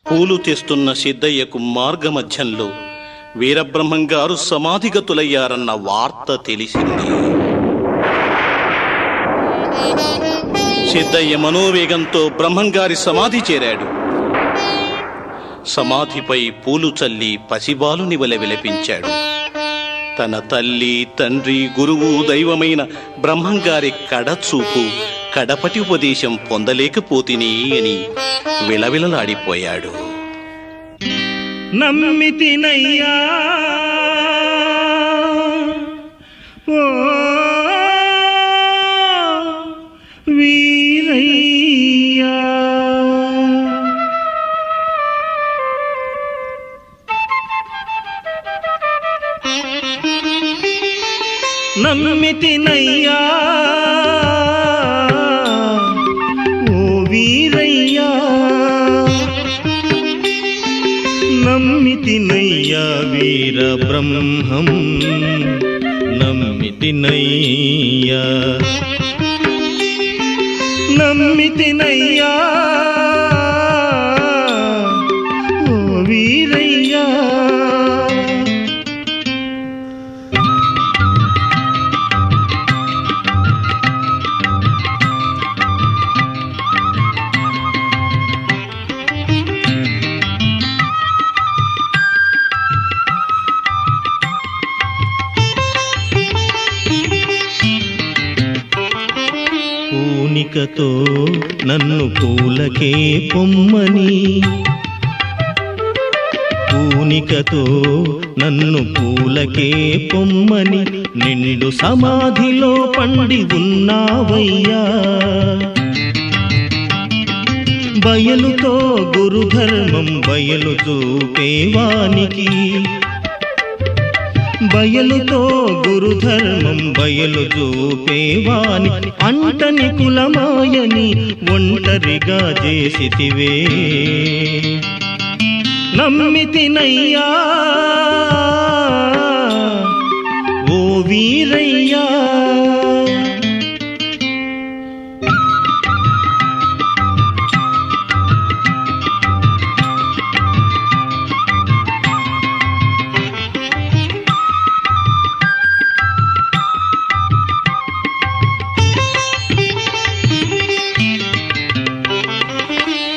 పూలు తెస్తున్న సిద్ధయ్యకు మార్గమధ్యంలో వీరబ్రహ్మంగారు సమాధిగతులయ్యారన్న వార్త తెలిసింది. సిద్ధయ్య మనోవేగంతో బ్రహ్మంగారి సమాధి చేరాడు. సమాధిపై పూలు చల్లి పసిబాలుని వలె విలపించాడు. తన తల్లి, తండ్రి, గురువు, దైవమైన బ్రహ్మంగారి కడచూపు, కడపటి ఉపదేశం పొందలేకపోతిని అని విలవిలలాడిపోయాడు. నమ్మితినయ్యా ఓ వీరయ్యా, నమ్మితినయ్యా ఓ వీరయ్యా, నమ్మితినయ్యా వీర బ్రహ్మం, నమ్మితినయ్యా, నమ్మితినయ్యా ఓ వీరయ్యా. పూనికతో నన్ను పూలకే పొమ్మని, పూనికతో నన్ను పూలకే పొమ్మని నిండు సమాధిలో పండి ఉన్నావయ్యా. బయలుతో గురుధర్మం బయలు చూపేవానికి, బయలుతో గురుధర్మం బయలు చూపేవాని అంటని కులమాయని ఒంటరిగా చేసితివే. నమ్మితినయ్యా ఓ వీరయ్యా,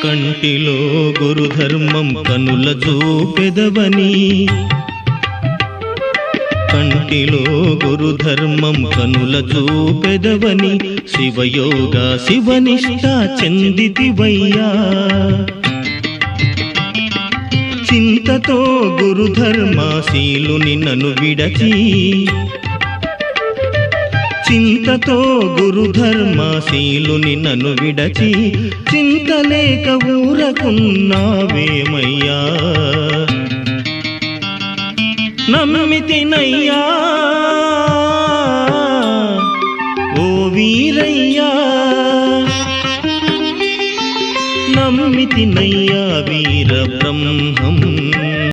కంటిలో గురుధర్మం కనుల చూపెదవని, కంటిలో గురుధర్మం కనుల చూపెదవని శివయోగ శివనిష్ట చెందితివయ్యా. చింతతో గురుధర్మశీలుని నన్ను విడచి, చింతతో గురుధర్మశీలుని నన్ను విడచి చింతలేక ఊరకున్నావేమయ్యా. నమ్మితినయ్యా ఓ వీరయ్యా, నమ్మితినయ్యా వీర బ్రహ్మం.